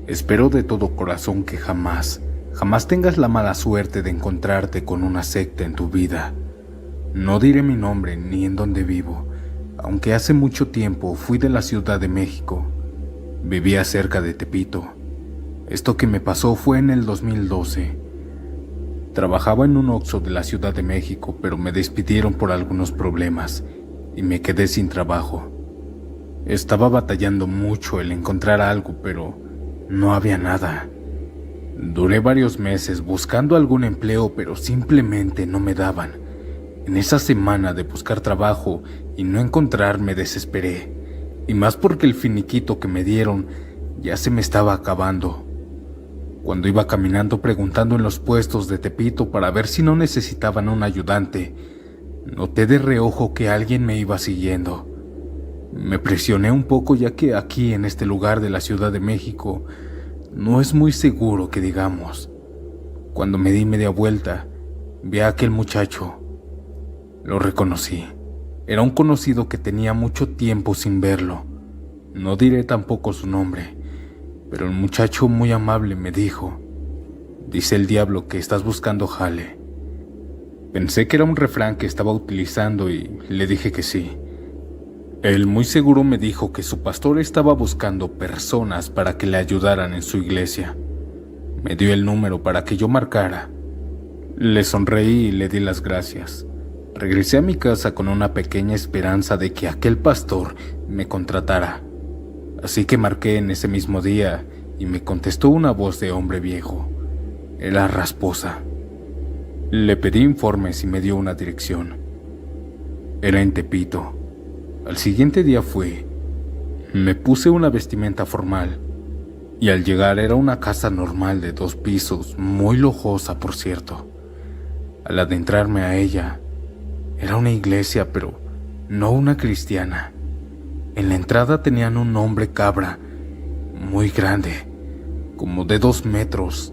Espero de todo corazón que jamás tengas la mala suerte de encontrarte con una secta en tu vida. No diré mi nombre ni en dónde vivo, aunque hace mucho tiempo fui de la Ciudad de México. Vivía cerca de Tepito. Esto que me pasó fue en el 2012. Trabajaba en un Oxxo de la Ciudad de México, pero me despidieron por algunos problemas y me quedé sin trabajo. Estaba batallando mucho el encontrar algo, pero no había nada. Duré varios meses buscando algún empleo, pero simplemente no me daban. En esa semana de buscar trabajo y no encontrar, me desesperé, y más porque el finiquito que me dieron ya se me estaba acabando. Cuando iba caminando preguntando en los puestos de Tepito para ver si no necesitaban un ayudante, noté de reojo que alguien me iba siguiendo. Me presioné un poco, ya que aquí en este lugar de la Ciudad de México no es muy seguro que digamos. Cuando me di media vuelta, vi a aquel muchacho. Lo reconocí. Era un conocido que tenía mucho tiempo sin verlo. No diré tampoco su nombre, pero el muchacho muy amable me dijo: dice el diablo que estás buscando jale. Pensé que era un refrán que estaba utilizando y le dije que sí. Él muy seguro me dijo que su pastor estaba buscando personas para que le ayudaran en su iglesia. Me dio el número para que yo marcara. Le sonreí y le di las gracias. Regresé a mi casa con una pequeña esperanza de que aquel pastor me contratara. Así que marqué en ese mismo día y me contestó una voz de hombre viejo. Era rasposa. Le pedí informes y me dio una dirección. Era en Tepito. Al siguiente día fui. Me puse una vestimenta formal y al llegar era una casa normal de 2 pisos, muy lujosa por cierto. Al adentrarme a ella, era una iglesia, pero no una cristiana. En la entrada tenían un hombre cabra, muy grande, como de 2 metros.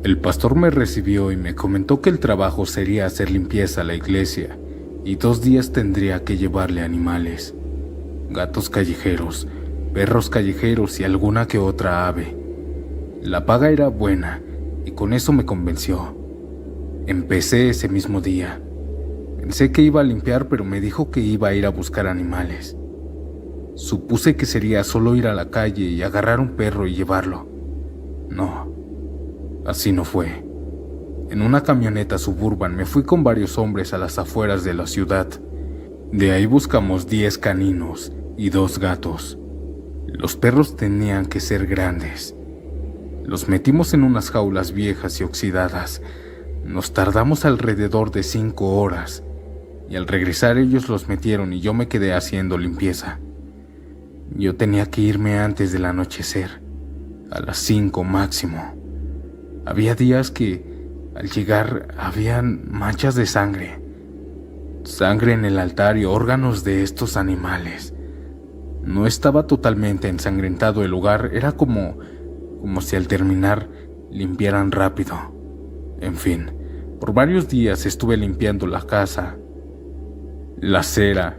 El pastor me recibió y me comentó que el trabajo sería hacer limpieza a la iglesia y 2 días tendría que llevarle animales, gatos callejeros, perros callejeros y alguna que otra ave. La paga era buena y con eso me convenció. Empecé ese mismo día. Pensé que iba a limpiar, pero me dijo que iba a ir a buscar animales. Supuse que sería solo ir a la calle y agarrar un perro y llevarlo. No, así no fue. En una camioneta suburban me fui con varios hombres a las afueras de la ciudad. De ahí buscamos 10 caninos y 2 gatos. Los perros tenían que ser grandes. Los metimos en unas jaulas viejas y oxidadas. Nos tardamos alrededor de 5 horas. Y al regresar ellos los metieron y yo me quedé haciendo limpieza. Yo tenía que irme antes del anochecer, a las 5 máximo. Había días que al llegar habían manchas de sangre. Sangre en el altar y órganos de estos animales. No estaba totalmente ensangrentado el lugar, era como si al terminar limpiaran rápido. En fin, por varios días estuve limpiando la casa. La cera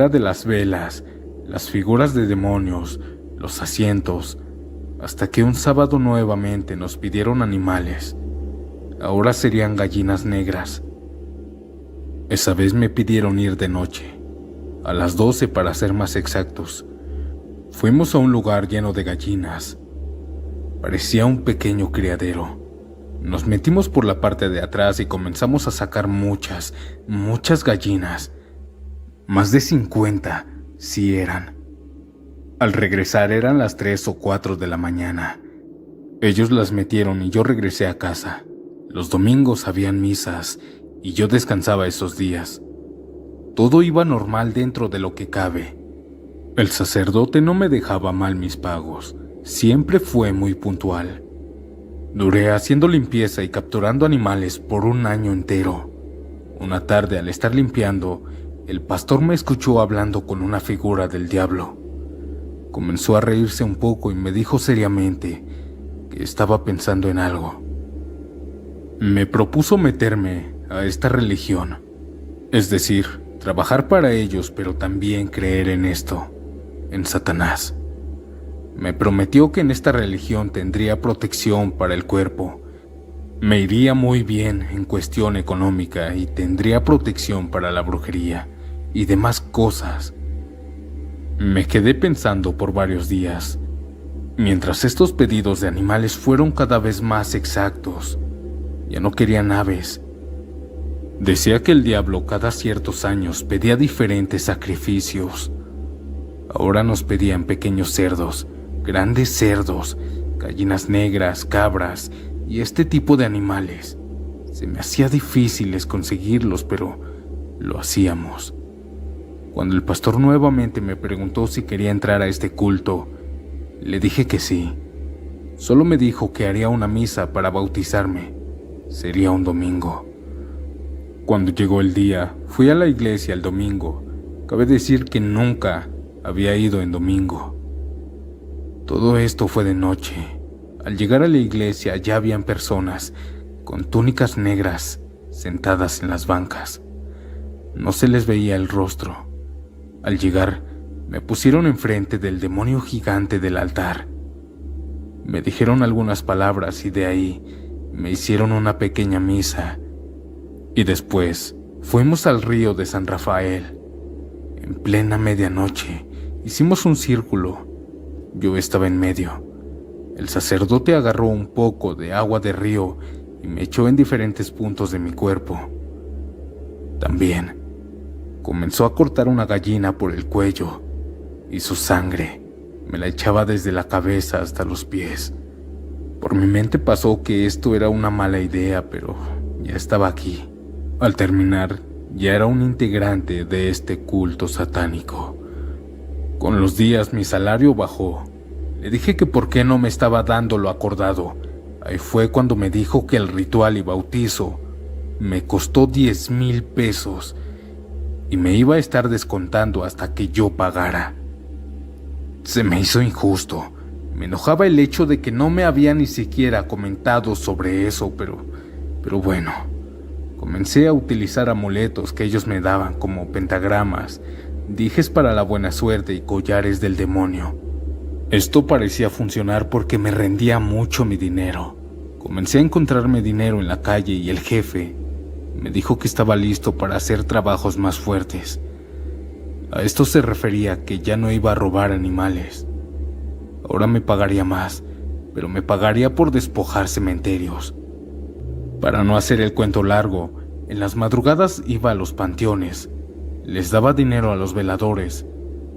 de las velas, las figuras de demonios, los asientos, hasta que un sábado nuevamente nos pidieron animales. Ahora serían gallinas negras. Esa vez me pidieron ir de noche, a las 12 para ser más exactos. Fuimos a un lugar lleno de gallinas. Parecía un pequeño criadero. Nos metimos por la parte de atrás y comenzamos a sacar muchas gallinas. Más de 50, sí eran. Al regresar eran las 3 o 4 de la mañana. Ellos las metieron y yo regresé a casa. Los domingos habían misas y yo descansaba esos días. Todo iba normal dentro de lo que cabe. El sacerdote no me dejaba mal mis pagos. Siempre fue muy puntual. Duré haciendo limpieza y capturando animales por 1 año entero. Una tarde, al estar limpiando, el pastor me escuchó hablando con una figura del diablo. Comenzó a reírse un poco y me dijo seriamente que estaba pensando en algo. Me propuso meterme a esta religión, es decir, trabajar para ellos, pero también creer en esto, en Satanás. Me prometió que en esta religión tendría protección para el cuerpo. Me iría muy bien en cuestión económica y tendría protección para la brujería y demás cosas. Me quedé pensando por varios días, mientras estos pedidos de animales fueron cada vez más exactos. Ya no querían aves. Decía que el diablo cada ciertos años pedía diferentes sacrificios. Ahora nos pedían pequeños cerdos, grandes cerdos, gallinas negras, cabras y este tipo de animales. Se me hacía difícil conseguirlos, pero lo hacíamos. Cuando el pastor nuevamente me preguntó si quería entrar a este culto, le dije que sí. Solo me dijo que haría una misa para bautizarme. Sería un domingo. Cuando llegó el día, fui a la iglesia el domingo. Cabe decir que nunca había ido en domingo. Todo esto fue de noche. Al llegar a la iglesia ya habían personas con túnicas negras sentadas en las bancas. No se les veía el rostro. Al llegar, me pusieron enfrente del demonio gigante del altar. Me dijeron algunas palabras y de ahí me hicieron una pequeña misa. Y después fuimos al río de San Rafael. En plena medianoche hicimos un círculo. Yo estaba en medio. El sacerdote agarró un poco de agua de río y me echó en diferentes puntos de mi cuerpo. También comenzó a cortar una gallina por el cuello y su sangre me la echaba desde la cabeza hasta los pies. Por mi mente pasó que esto era una mala idea, pero ya estaba aquí. Al terminar, ya era un integrante de este culto satánico. Con los días mi salario bajó. Le dije que por qué no me estaba dando lo acordado. Ahí fue cuando me dijo que el ritual y bautizo me costó 10,000 pesos y me iba a estar descontando hasta que yo pagara. Se me hizo injusto. Me enojaba el hecho de que no me había ni siquiera comentado sobre eso, pero bueno. Comencé a utilizar amuletos que ellos me daban como pentagramas, dijes para la buena suerte y collares del demonio. Esto parecía funcionar porque me rendía mucho mi dinero. Comencé a encontrarme dinero en la calle y el jefe me dijo que estaba listo para hacer trabajos más fuertes. A esto se refería que ya no iba a robar animales. Ahora me pagaría más, pero me pagaría por despojar cementerios. Para no hacer el cuento largo, en las madrugadas iba a los panteones, les daba dinero a los veladores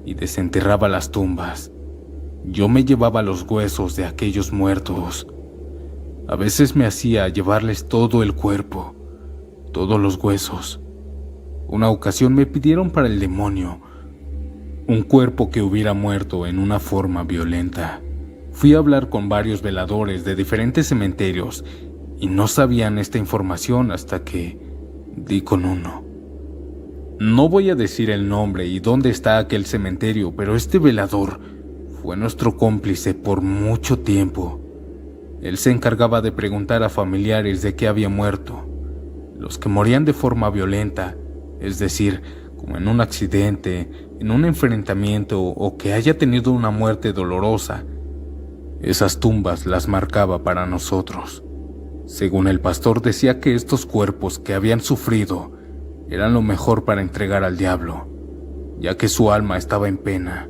y desenterraba las tumbas. Yo me llevaba los huesos de aquellos muertos. A veces me hacía llevarles todo el cuerpo, todos los huesos. Una ocasión me pidieron para el demonio un cuerpo que hubiera muerto en una forma violenta. Fui a hablar con varios veladores de diferentes cementerios y no sabían esta información hasta que di con uno. No voy a decir el nombre y dónde está aquel cementerio, pero este velador fue nuestro cómplice por mucho tiempo. Él se encargaba de preguntar a familiares de qué había muerto. Los que morían de forma violenta, es decir, como en un accidente, en un enfrentamiento o que haya tenido una muerte dolorosa, esas tumbas las marcaba para nosotros. Según el pastor, decía que estos cuerpos que habían sufrido eran lo mejor para entregar al diablo, ya que su alma estaba en pena.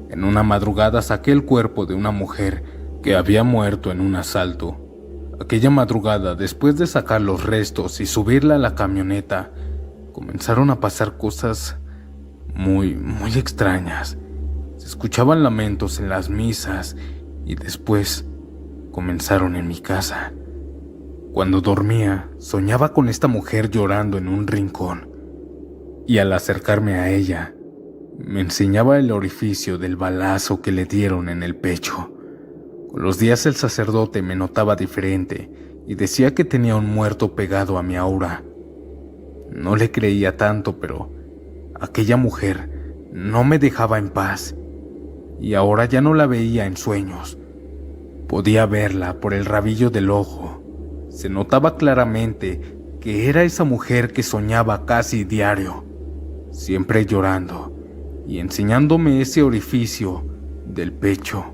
En una madrugada saqué el cuerpo de una mujer que había muerto en un asalto. Aquella madrugada, después de sacar los restos y subirla a la camioneta, comenzaron a pasar cosas muy extrañas. Se escuchaban lamentos en las misas y después comenzaron en mi casa. Cuando dormía, soñaba con esta mujer llorando en un rincón, y al acercarme a ella, me enseñaba el orificio del balazo que le dieron en el pecho. Con los días el sacerdote me notaba diferente y decía que tenía un muerto pegado a mi aura. No le creía tanto, pero aquella mujer no me dejaba en paz, y ahora ya no la veía en sueños. Podía verla por el rabillo del ojo. Se notaba claramente que era esa mujer que soñaba casi diario, siempre llorando y enseñándome ese orificio del pecho.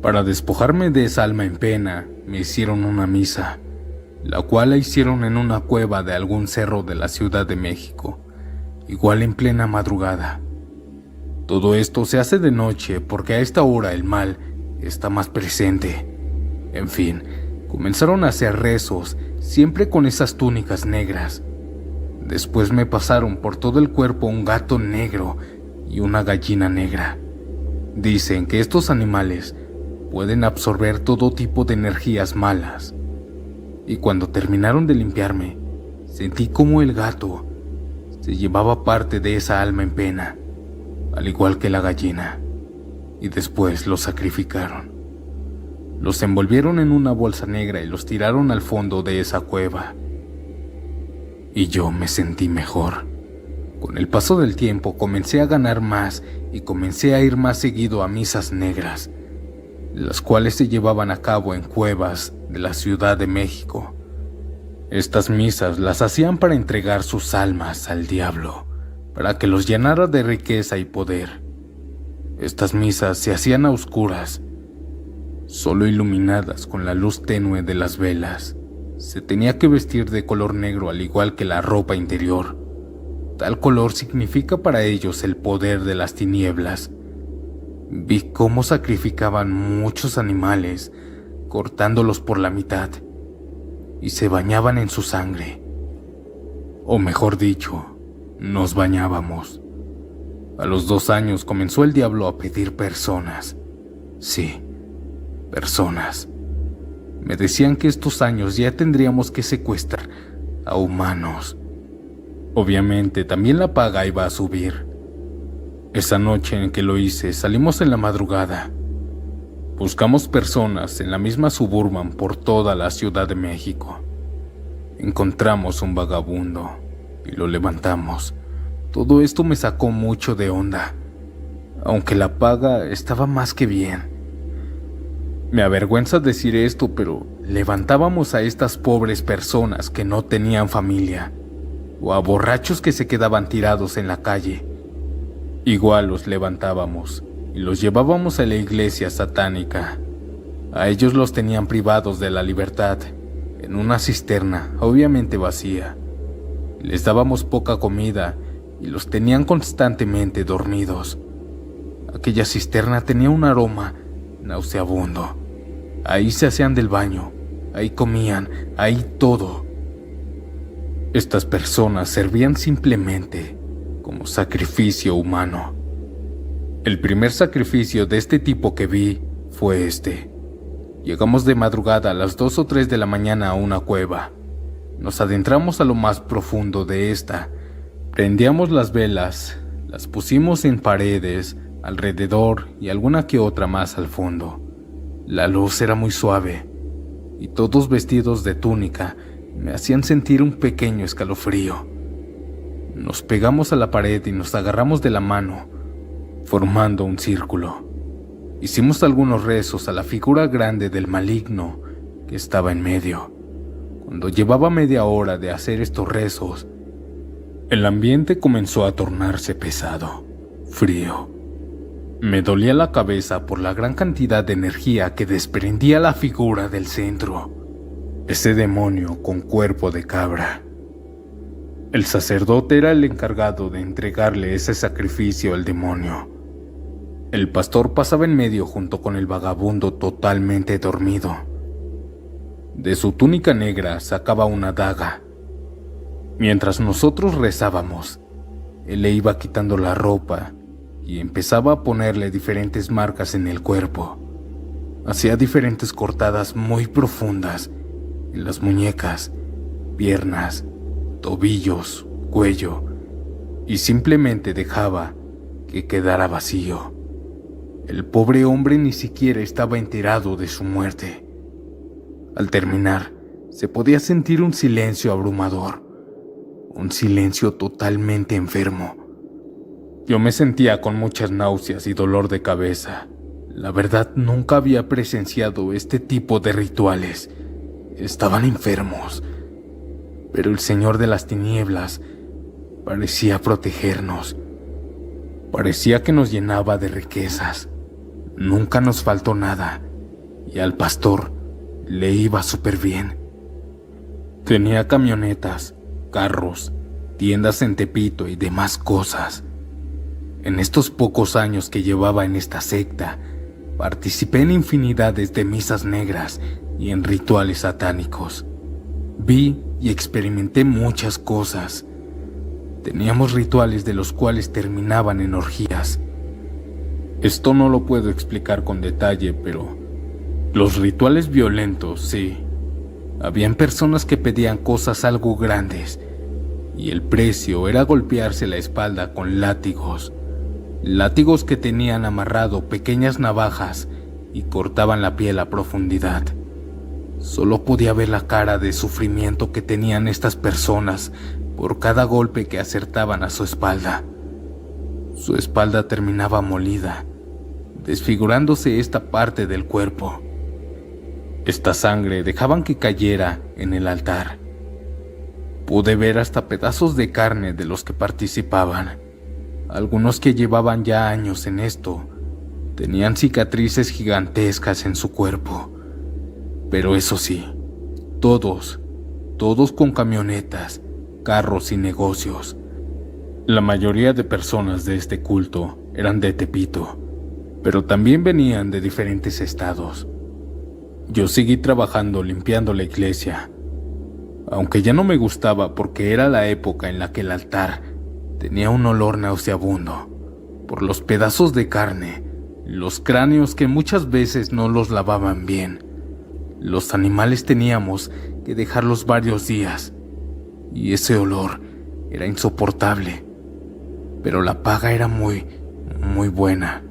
Para despojarme de esa alma en pena, me hicieron una misa, la cual la hicieron en una cueva de algún cerro de la Ciudad de México, igual en plena madrugada. Todo esto se hace de noche porque a esta hora el mal está más presente. En fin, comenzaron a hacer rezos, siempre con esas túnicas negras. Después me pasaron por todo el cuerpo un gato negro y una gallina negra. Dicen que estos animales pueden absorber todo tipo de energías malas. Y cuando terminaron de limpiarme, sentí como el gato se llevaba parte de esa alma en pena, al igual que la gallina, y después los sacrificaron. Los envolvieron en una bolsa negra y los tiraron al fondo de esa cueva. Y yo me sentí mejor. Con el paso del tiempo comencé a ganar más y comencé a ir más seguido a misas negras, las cuales se llevaban a cabo en cuevas de la Ciudad de México. Estas misas las hacían para entregar sus almas al diablo, para que los llenara de riqueza y poder. Estas misas se hacían a oscuras, solo iluminadas con la luz tenue de las velas. Se tenía que vestir de color negro al igual que la ropa interior. Tal color significa para ellos el poder de las tinieblas. Vi cómo sacrificaban muchos animales, cortándolos por la mitad, y se bañaban en su sangre. O mejor dicho, nos bañábamos. A los 2 años comenzó el diablo a pedir personas. Sí, personas. Me decían que estos años ya tendríamos que secuestrar a humanos. Obviamente también la paga iba a subir. Esa noche en que lo hice, salimos en la madrugada. Buscamos personas en la misma Suburban por toda la Ciudad de México. Encontramos un vagabundo y lo levantamos. Todo esto me sacó mucho de onda, aunque la paga estaba más que bien. Me avergüenza decir esto, pero levantábamos a estas pobres personas que no tenían familia, o a borrachos que se quedaban tirados en la calle. Igual los levantábamos y los llevábamos a la iglesia satánica. A ellos los tenían privados de la libertad, en una cisterna, obviamente vacía. Les dábamos poca comida y los tenían constantemente dormidos. Aquella cisterna tenía un aroma nauseabundo. Ahí se hacían del baño, ahí comían, ahí todo. Estas personas servían simplemente como sacrificio humano. El primer sacrificio de este tipo que vi fue este. Llegamos de madrugada a las 2 o 3 de la mañana a una cueva. Nos adentramos a lo más profundo de esta. Prendíamos las velas, las pusimos en paredes, alrededor y alguna que otra más al fondo. La luz era muy suave y todos vestidos de túnica me hacían sentir un pequeño escalofrío. Nos pegamos a la pared y nos agarramos de la mano, formando un círculo. Hicimos algunos rezos a la figura grande del maligno que estaba en medio. Cuando llevaba media hora de hacer estos rezos, el ambiente comenzó a tornarse pesado, frío. Me dolía la cabeza por la gran cantidad de energía que desprendía la figura del centro, ese demonio con cuerpo de cabra. El sacerdote era el encargado de entregarle ese sacrificio al demonio. El pastor pasaba en medio junto con el vagabundo totalmente dormido. De su túnica negra sacaba una daga. Mientras nosotros rezábamos, él le iba quitando la ropa y empezaba a ponerle diferentes marcas en el cuerpo. Hacía diferentes cortadas muy profundas en las muñecas, piernas, tobillos, cuello, y simplemente dejaba que quedara vacío. El pobre hombre ni siquiera estaba enterado de su muerte. Al terminar, se podía sentir un silencio abrumador, un silencio totalmente enfermo. Yo me sentía con muchas náuseas y dolor de cabeza. La verdad, nunca había presenciado este tipo de rituales. Estaban enfermos. Pero el Señor de las Tinieblas parecía protegernos. Parecía que nos llenaba de riquezas. Nunca nos faltó nada y al pastor le iba súper bien. Tenía camionetas, carros, tiendas en Tepito y demás cosas. En estos pocos años que llevaba en esta secta, participé en infinidades de misas negras y en rituales satánicos. Vi y experimenté muchas cosas. Teníamos rituales de los cuales terminaban en orgías. Esto no lo puedo explicar con detalle, pero los rituales violentos, sí. Habían personas que pedían cosas algo grandes, y el precio era golpearse la espalda con látigos. Látigos que tenían amarrado pequeñas navajas y cortaban la piel a profundidad. Solo podía ver la cara de sufrimiento que tenían estas personas por cada golpe que acertaban a su espalda. Su espalda terminaba molida, desfigurándose esta parte del cuerpo. Esta sangre dejaban que cayera en el altar. Pude ver hasta pedazos de carne de los que participaban. Algunos que llevaban ya años en esto tenían cicatrices gigantescas en su cuerpo. Pero eso sí, todos con camionetas, carros y negocios. La mayoría de personas de este culto eran de Tepito, pero también venían de diferentes estados. Yo seguí trabajando limpiando la iglesia, aunque ya no me gustaba porque era la época en la que el altar tenía un olor nauseabundo, por los pedazos de carne, los cráneos que muchas veces no los lavaban bien. Los animales teníamos que dejarlos varios días, y ese olor era insoportable, pero la paga era muy buena.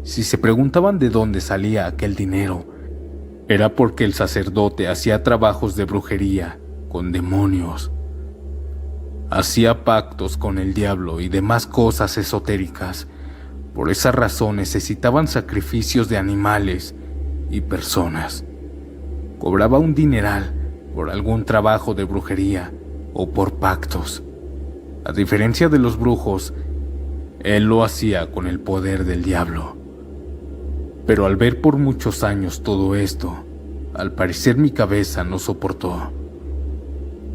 Si se preguntaban de dónde salía aquel dinero, era porque el sacerdote hacía trabajos de brujería con demonios. Hacía pactos con el diablo y demás cosas esotéricas. Por esa razón necesitaban sacrificios de animales y personas. Cobraba un dineral por algún trabajo de brujería o por pactos. A diferencia de los brujos, él lo hacía con el poder del diablo. Pero al ver por muchos años todo esto, al parecer mi cabeza no soportó.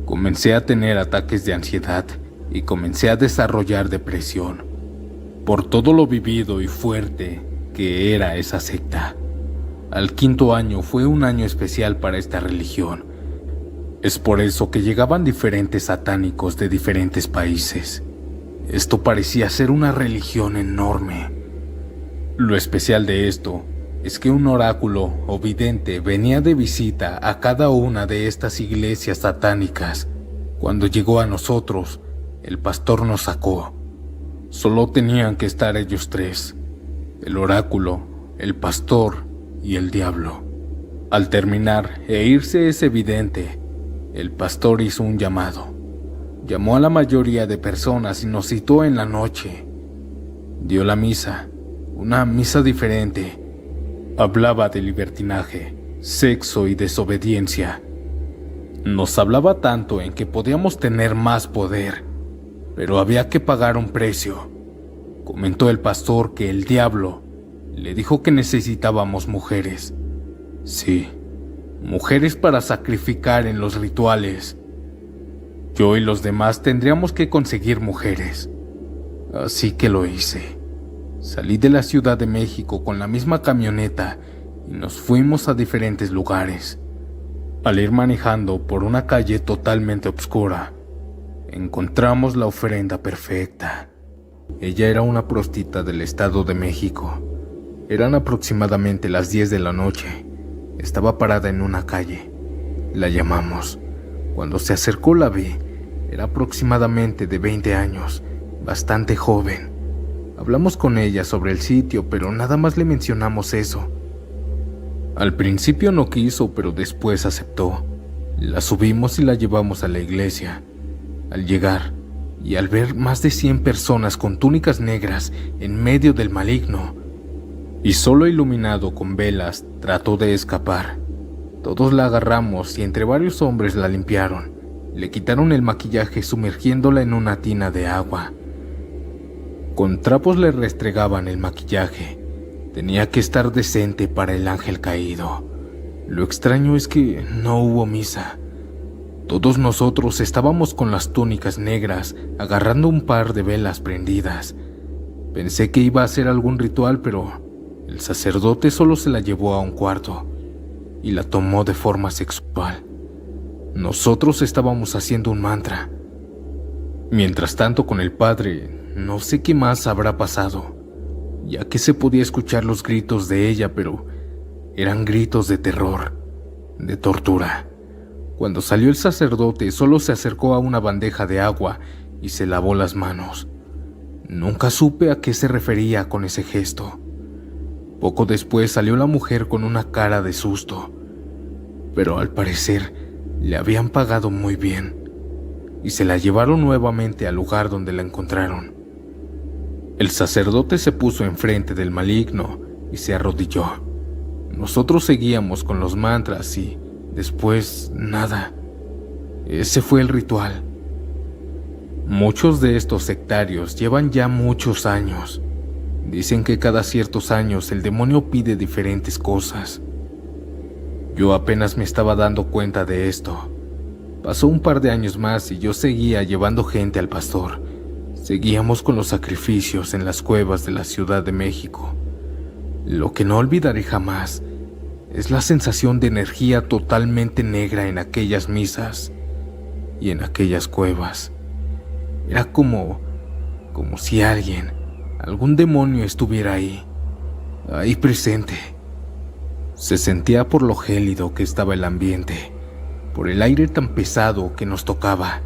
Comencé a tener ataques de ansiedad y comencé a desarrollar depresión por todo lo vivido y fuerte que era esa secta. Al quinto año fue un año especial para esta religión. Es por eso que llegaban diferentes satánicos de diferentes países. Esto parecía ser una religión enorme. Lo especial de esto es que un oráculo o vidente venía de visita a cada una de estas iglesias satánicas. Cuando llegó a nosotros, el pastor nos sacó. Solo tenían que estar ellos tres: el oráculo, el pastor y el diablo. Al terminar e irse ese vidente, el pastor hizo un llamado. Llamó a la mayoría de personas y nos citó en la noche. Dio la misa, una misa diferente. Hablaba de libertinaje, sexo y desobediencia. Nos hablaba tanto en que podíamos tener más poder, pero había que pagar un precio. Comentó el pastor que el diablo le dijo que necesitábamos mujeres. Sí, mujeres para sacrificar en los rituales. Yo y los demás tendríamos que conseguir mujeres. Así que lo hice. Salí de la Ciudad de México con la misma camioneta y nos fuimos a diferentes lugares. Al ir manejando por una calle totalmente oscura, encontramos la ofrenda perfecta. Ella era una prostita del Estado de México. Eran aproximadamente las 10 de la noche. Estaba parada en una calle. La llamamos. Cuando se acercó la vi. Era aproximadamente de 20 años, bastante joven. Hablamos con ella sobre el sitio, pero nada más le mencionamos eso. Al principio no quiso, pero después aceptó. La subimos y la llevamos a la iglesia. Al llegar, y al ver más de 100 personas con túnicas negras en medio del maligno, y solo iluminado con velas, trató de escapar. Todos la agarramos y entre varios hombres la limpiaron. Le quitaron el maquillaje sumergiéndola en una tina de agua. Con trapos le restregaban el maquillaje. Tenía que estar decente para el ángel caído. Lo extraño es que no hubo misa. Todos nosotros estábamos con las túnicas negras, agarrando un par de velas prendidas. Pensé que iba a hacer algún ritual, pero el sacerdote solo se la llevó a un cuarto y la tomó de forma sexual. Nosotros estábamos haciendo un mantra. Mientras tanto, con el padre, no sé qué más habrá pasado, ya que se podía escuchar los gritos de ella, pero eran gritos de terror, de tortura. Cuando salió el sacerdote, solo se acercó a una bandeja de agua y se lavó las manos. Nunca supe a qué se refería con ese gesto. Poco después salió la mujer con una cara de susto, pero al parecer le habían pagado muy bien y se la llevaron nuevamente al lugar donde la encontraron. El sacerdote se puso enfrente del maligno y se arrodilló. Nosotros seguíamos con los mantras y después nada. Ese fue el ritual. Muchos de estos sectarios llevan ya muchos años. Dicen que cada ciertos años el demonio pide diferentes cosas. Yo apenas me estaba dando cuenta de esto. Pasó un par de años más y yo seguía llevando gente al pastor. Seguíamos con los sacrificios en las cuevas de la Ciudad de México. Lo que no olvidaré jamás es la sensación de energía totalmente negra en aquellas misas y en aquellas cuevas. Era como si algún demonio estuviera ahí presente. Se sentía por lo gélido que estaba el ambiente, por el aire tan pesado que nos tocaba,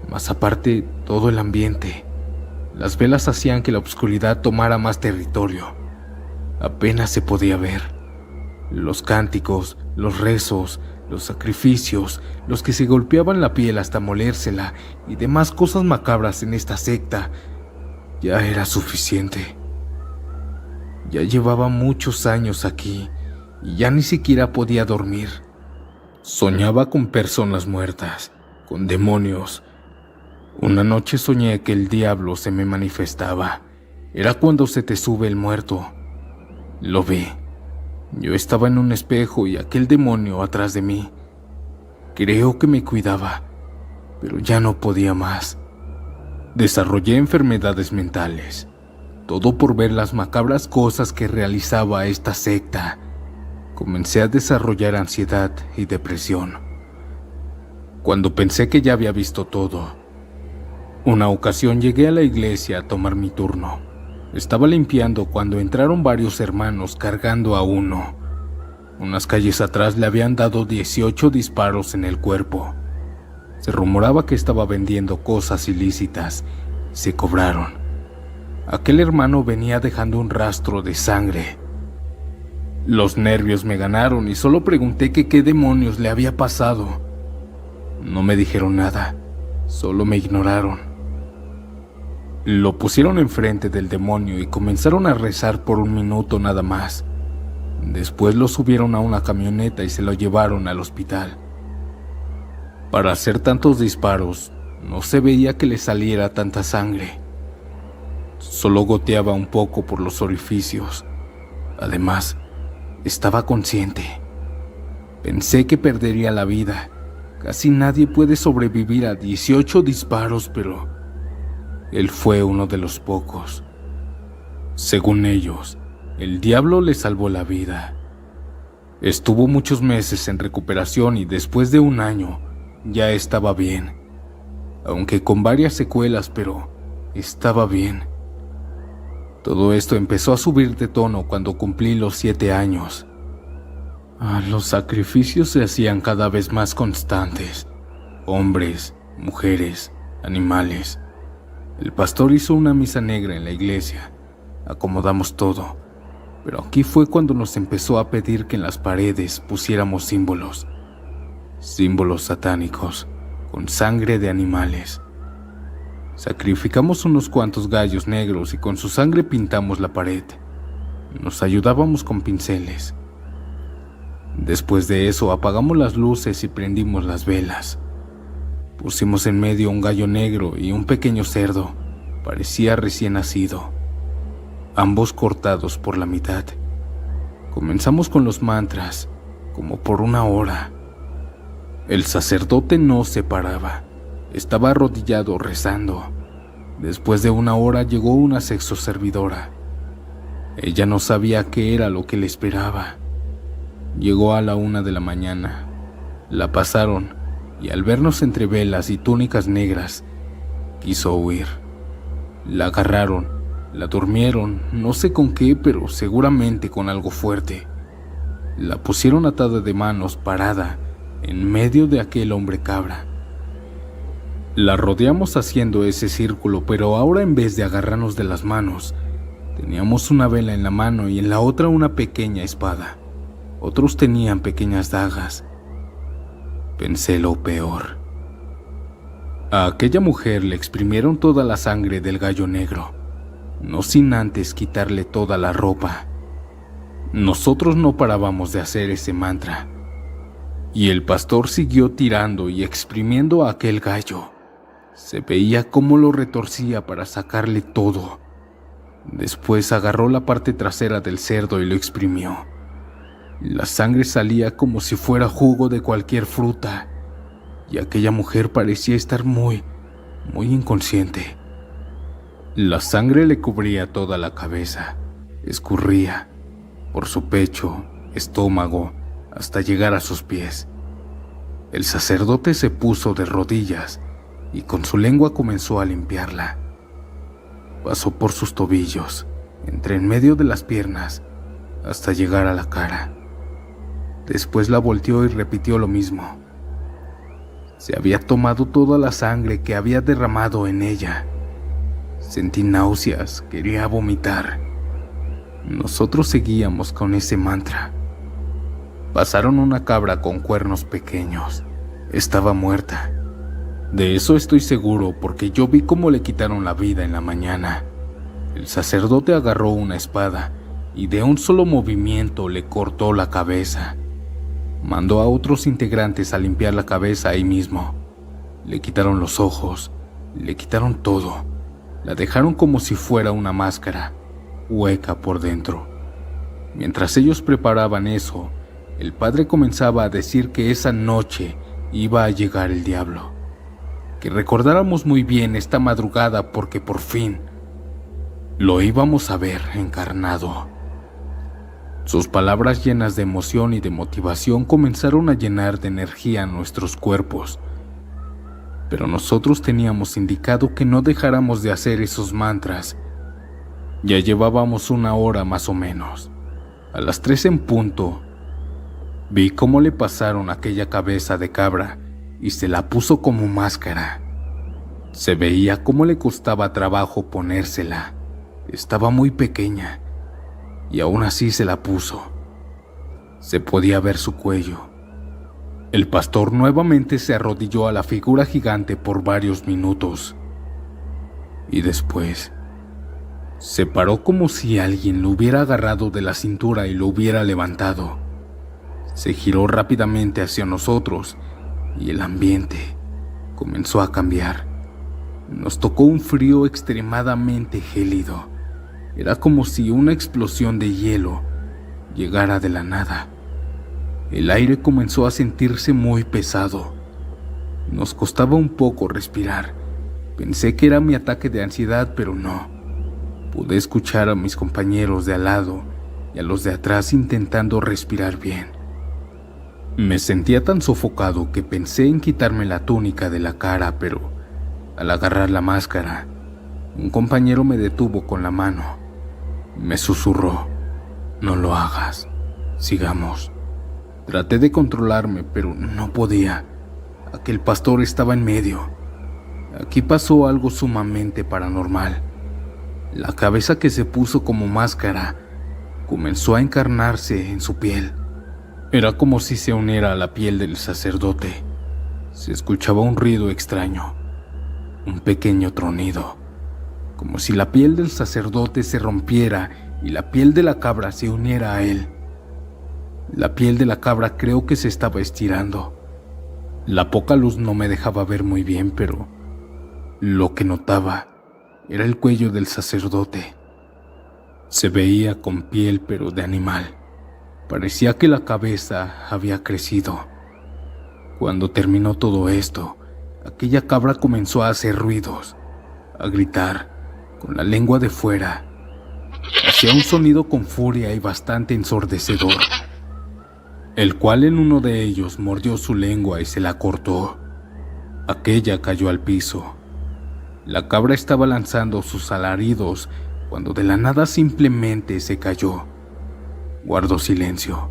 más aparte todo el ambiente. Las velas hacían que la oscuridad tomara más territorio. Apenas se podía ver. Los cánticos, los rezos, los sacrificios, los que se golpeaban la piel hasta molérsela y demás cosas macabras en esta secta, ya era suficiente. Ya llevaba muchos años aquí y ya ni siquiera podía dormir. Soñaba con personas muertas, con demonios. Una noche soñé que el diablo se me manifestaba. Era cuando se te sube el muerto. Lo vi. Yo estaba en un espejo y aquel demonio atrás de mí. Creo que me cuidaba, pero ya no podía más. Desarrollé enfermedades mentales, todo por ver las macabras cosas que realizaba esta secta. Comencé a desarrollar ansiedad y depresión. Cuando pensé que ya había visto todo, una ocasión llegué a la iglesia a tomar mi turno. Estaba limpiando cuando entraron varios hermanos cargando a uno. Unas calles atrás le habían dado 18 disparos en el cuerpo. Se rumoraba que estaba vendiendo cosas ilícitas. Se cobraron. Aquel hermano venía dejando un rastro de sangre. Los nervios me ganaron y solo pregunté que qué demonios le había pasado. No me dijeron nada, solo me ignoraron. Lo pusieron enfrente del demonio y comenzaron a rezar por un minuto nada más. Después lo subieron a una camioneta y se lo llevaron al hospital. Para hacer tantos disparos, no se veía que le saliera tanta sangre. Solo goteaba un poco por los orificios. Además, estaba consciente. Pensé que perdería la vida. Casi nadie puede sobrevivir a 18 disparos, pero él fue uno de los pocos. Según ellos, el diablo le salvó la vida. Estuvo muchos meses en recuperación y después de un año ya estaba bien, aunque con varias secuelas, pero estaba bien. Todo esto empezó a subir de tono cuando cumplí los 7 años. Los sacrificios se hacían cada vez más constantes. Hombres, mujeres, animales. El pastor hizo una misa negra en la iglesia. Acomodamos todo. Pero aquí fue cuando nos empezó a pedir que en las paredes pusiéramos símbolos. Símbolos satánicos, con sangre de animales. Sacrificamos unos cuantos gallos negros y con su sangre pintamos la pared. Nos ayudábamos con pinceles. Después de eso apagamos las luces y prendimos las velas. Pusimos en medio un gallo negro y un pequeño cerdo. Parecía recién nacido. ambos cortados por la mitad. Comenzamos con los mantras, como por 1 hora. El sacerdote no se paraba, estaba arrodillado rezando. Después de 1 hora llegó una sexoservidora. Ella no sabía qué era lo que le esperaba. Llegó a la 1 de la mañana. La pasaron y al vernos entre velas y túnicas negras, quiso huir. La agarraron, la durmieron, no sé con qué, pero seguramente con algo fuerte. La pusieron atada de manos, parada, en medio de aquel hombre cabra. La rodeamos haciendo ese círculo, pero ahora en vez de agarrarnos de las manos, teníamos una vela en la mano y en la otra una pequeña espada. Otros tenían pequeñas dagas. Pensé lo peor. A aquella mujer le exprimieron toda la sangre del gallo negro, no sin antes quitarle toda la ropa. Nosotros no parábamos de hacer ese mantra, y el pastor siguió tirando y exprimiendo a aquel gallo. Se veía cómo lo retorcía para sacarle todo. Después agarró la parte trasera del cerdo y lo exprimió. La sangre salía como si fuera jugo de cualquier fruta, y aquella mujer parecía estar muy inconsciente. La sangre le cubría toda la cabeza, escurría por su pecho, estómago, hasta llegar a sus pies. El sacerdote se puso de rodillas y con su lengua comenzó a limpiarla. Pasó por sus tobillos, entre en medio de las piernas, hasta llegar a la cara. Después la volteó y repitió lo mismo. Se había tomado toda la sangre que había derramado en ella. Sentí náuseas, quería vomitar. Nosotros seguíamos con ese mantra. Pasaron una cabra con cuernos pequeños. Estaba muerta. De eso estoy seguro porque yo vi cómo le quitaron la vida en la mañana. El sacerdote agarró una espada y de un solo movimiento le cortó la cabeza. Mandó a otros integrantes a limpiar la cabeza ahí mismo. Le quitaron los ojos, le quitaron todo. La dejaron como si fuera una máscara, hueca por dentro. Mientras ellos preparaban eso, el padre comenzaba a decir que esa noche iba a llegar el diablo. Que recordáramos muy bien esta madrugada porque por fin lo íbamos a ver encarnado. Sus palabras llenas de emoción y de motivación comenzaron a llenar de energía nuestros cuerpos. Pero nosotros teníamos indicado que no dejáramos de hacer esos mantras. Ya llevábamos 1 hora más o menos. A las 3 en punto, vi cómo le pasaron aquella cabeza de cabra y se la puso como máscara. Se veía cómo le costaba trabajo ponérsela. Estaba muy pequeña y aún así se la puso. Se podía ver su cuello. El pastor nuevamente se arrodilló a la figura gigante por varios minutos y después se paró como si alguien lo hubiera agarrado de la cintura y lo hubiera levantado. Se giró rápidamente hacia nosotros y el ambiente comenzó a cambiar. Nos tocó un frío extremadamente gélido. Era como si una explosión de hielo llegara de la nada. El aire comenzó a sentirse muy pesado. Nos costaba un poco respirar. Pensé que era mi ataque de ansiedad, pero no. Pude escuchar a mis compañeros de al lado y a los de atrás intentando respirar bien. Me sentía tan sofocado que pensé en quitarme la túnica de la cara, pero al agarrar la máscara, un compañero me detuvo con la mano. Me susurró: "No lo hagas, sigamos". Traté de controlarme, pero no podía. Aquel pastor estaba en medio. Aquí pasó algo sumamente paranormal. La cabeza que se puso como máscara comenzó a encarnarse en su piel. Era como si se uniera a la piel del sacerdote. Se escuchaba un ruido extraño, un pequeño tronido, como si la piel del sacerdote se rompiera y la piel de la cabra se uniera a él. La piel de la cabra creo que se estaba estirando. La poca luz no me dejaba ver muy bien, pero lo que notaba era el cuello del sacerdote. Se veía con piel pero de animal. Parecía que la cabeza había crecido. Cuando terminó todo esto, aquella cabra comenzó a hacer ruidos, a gritar, con la lengua de fuera. Hacía un sonido con furia y bastante ensordecedor, el cual en uno de ellos mordió su lengua y se la cortó. Aquella cayó al piso. La cabra estaba lanzando sus alaridos cuando de la nada simplemente se cayó. Guardó silencio.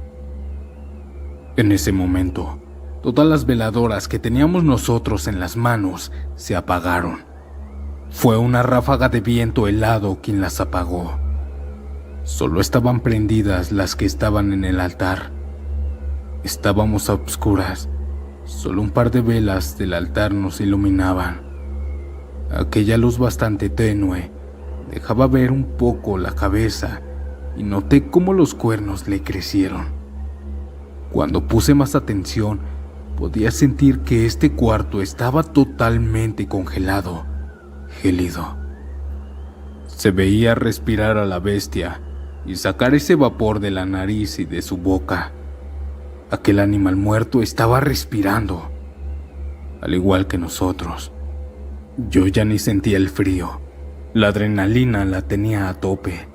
En ese momento, todas las veladoras que teníamos nosotros en las manos se apagaron. Fue una ráfaga de viento helado quien las apagó. Solo estaban prendidas las que estaban en el altar. Estábamos a obscuras. Solo un par de velas del altar nos iluminaban. Aquella luz bastante tenue dejaba ver un poco la cabeza y noté cómo los cuernos le crecieron. Cuando puse más atención, podía sentir que este cuarto estaba totalmente congelado, gélido. Se veía respirar a la bestia y sacar ese vapor de la nariz y de su boca. Aquel animal muerto estaba respirando, al igual que nosotros. Yo ya ni sentía el frío. La adrenalina la tenía a tope.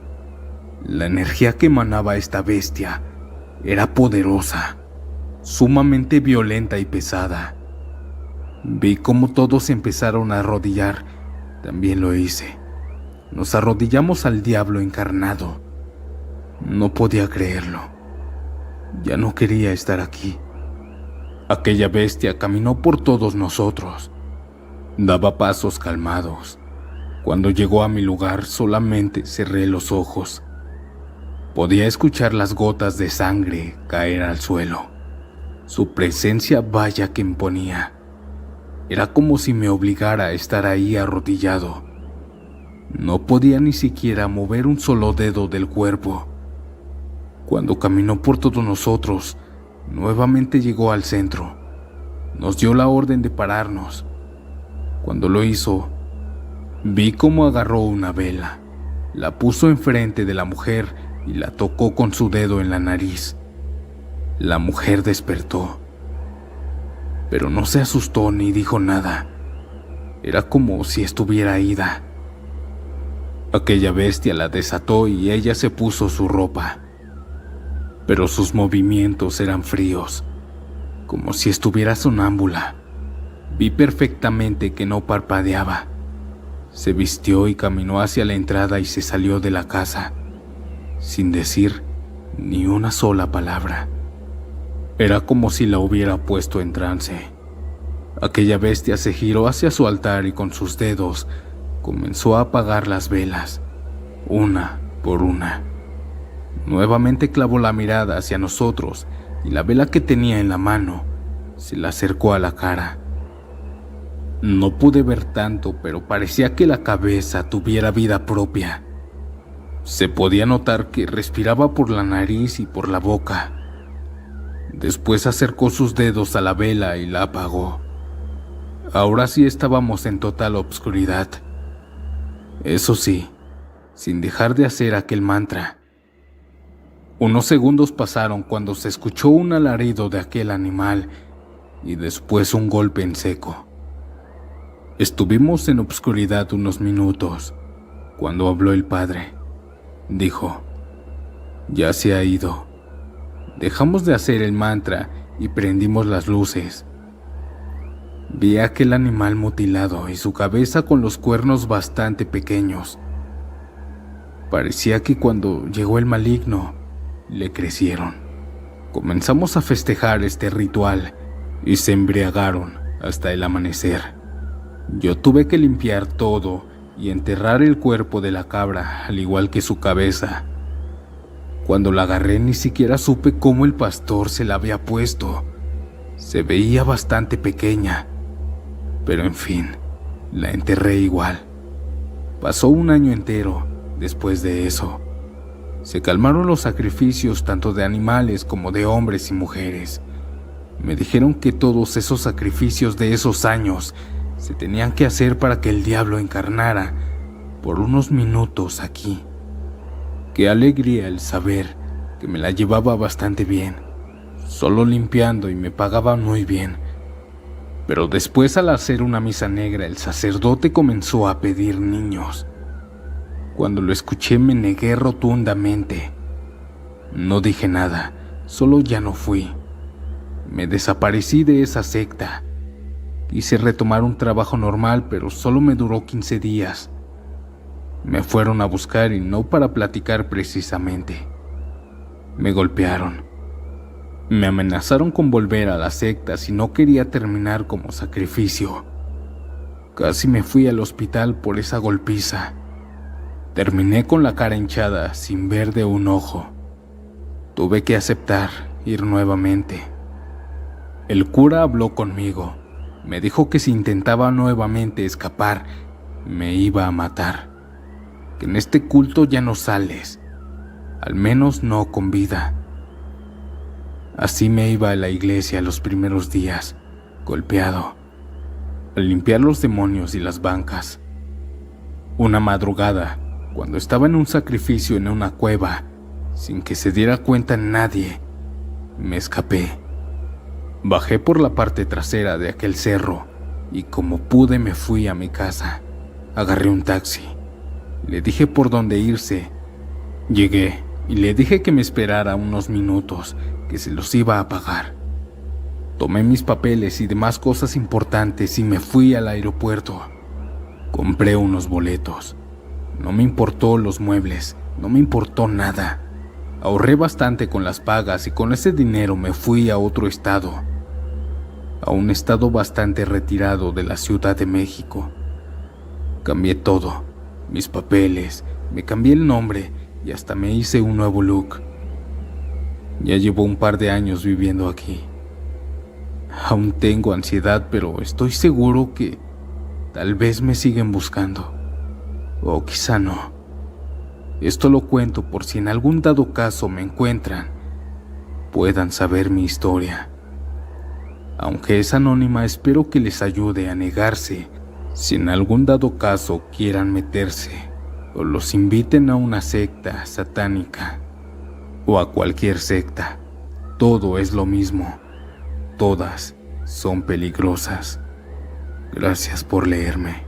La energía que emanaba esta bestia era poderosa, sumamente violenta y pesada. Vi cómo todos empezaron a arrodillar. También lo hice. Nos arrodillamos al diablo encarnado. No podía creerlo. Ya no quería estar aquí. Aquella bestia caminó por todos nosotros. Daba pasos calmados. Cuando llegó a mi lugar, solamente cerré los ojos. Podía escuchar las gotas de sangre caer al suelo. Su presencia vaya que imponía. Era como si me obligara a estar ahí arrodillado. No podía ni siquiera mover un solo dedo del cuerpo. Cuando caminó por todos nosotros, nuevamente llegó al centro. Nos dio la orden de pararnos. Cuando lo hizo, vi cómo agarró una vela, la puso enfrente de la mujer y la tocó con su dedo en la nariz. La mujer despertó, pero no se asustó ni dijo nada. Era como si estuviera ida. Aquella bestia la desató y ella se puso su ropa. Pero sus movimientos eran fríos, como si estuviera sonámbula. Vi perfectamente que no parpadeaba. Se vistió y caminó hacia la entrada y se salió de la casa, sin decir ni una sola palabra. Era como si la hubiera puesto en trance. Aquella bestia se giró hacia su altar y con sus dedos comenzó a apagar las velas, una por una. Nuevamente clavó la mirada hacia nosotros y la vela que tenía en la mano se la acercó a la cara. No pude ver tanto, pero parecía que la cabeza tuviera vida propia. Se podía notar que respiraba por la nariz y por la boca. Después acercó sus dedos a la vela y la apagó. Ahora sí estábamos en total obscuridad. Eso sí, sin dejar de hacer aquel mantra. Unos segundos pasaron cuando se escuchó un alarido de aquel animal y después un golpe en seco. Estuvimos en obscuridad unos minutos cuando habló el padre. Dijo: ya se ha ido. Dejamos de hacer el mantra y prendimos las luces. Vi a aquel animal mutilado y su cabeza con los cuernos bastante pequeños. Parecía que cuando llegó el maligno, le crecieron. Comenzamos a festejar este ritual y se embriagaron hasta el amanecer. Yo tuve que limpiar todo y enterrar el cuerpo de la cabra, al igual que su cabeza. Cuando la agarré ni siquiera supe cómo el pastor se la había puesto. Se veía bastante pequeña, pero en fin, la enterré igual. Pasó un año entero después de eso. Se calmaron los sacrificios tanto de animales como de hombres y mujeres. Me dijeron que todos esos sacrificios de esos años se tenían que hacer para que el diablo encarnara por unos minutos aquí. Qué alegría el saber que me la llevaba bastante bien, solo limpiando y me pagaban muy bien. Pero después, al hacer una misa negra, el sacerdote comenzó a pedir niños. Cuando lo escuché me negué rotundamente. No dije nada, solo ya no fui. Me desaparecí de esa secta. Quise retomar un trabajo normal, pero solo me duró 15 días. Me fueron a buscar y no para platicar precisamente. Me golpearon. Me amenazaron con volver a la secta si no quería terminar como sacrificio. Casi me fui al hospital por esa golpiza. Terminé con la cara hinchada, sin ver de un ojo. Tuve que aceptar ir nuevamente. El cura habló conmigo. Me dijo que si intentaba nuevamente escapar, me iba a matar. Que en este culto ya no sales, al menos no con vida. Así me iba a la iglesia los primeros días, golpeado, a limpiar los demonios y las bancas. Una madrugada, cuando estaba en un sacrificio en una cueva, sin que se diera cuenta nadie, me escapé. Bajé por la parte trasera de aquel cerro y como pude me fui a mi casa. Agarré un taxi. Le dije por dónde irse. Llegué y le dije que me esperara unos minutos, que se los iba a pagar. Tomé mis papeles y demás cosas importantes y me fui al aeropuerto. Compré unos boletos. No me importó los muebles, no me importó nada. Ahorré bastante con las pagas y con ese dinero me fui a otro estado. A un estado bastante retirado de la Ciudad de México. Cambié todo. Mis papeles, me cambié el nombre y hasta me hice un nuevo look. Ya llevo un par de años viviendo aquí. Aún tengo ansiedad, pero estoy seguro que tal vez me siguen buscando. O quizá no. Esto lo cuento por si en algún dado caso me encuentran, puedan saber mi historia. Aunque es anónima, espero que les ayude a negarse si en algún dado caso quieran meterse o los inviten a una secta satánica o a cualquier secta. Todo es lo mismo. Todas son peligrosas. Gracias por leerme.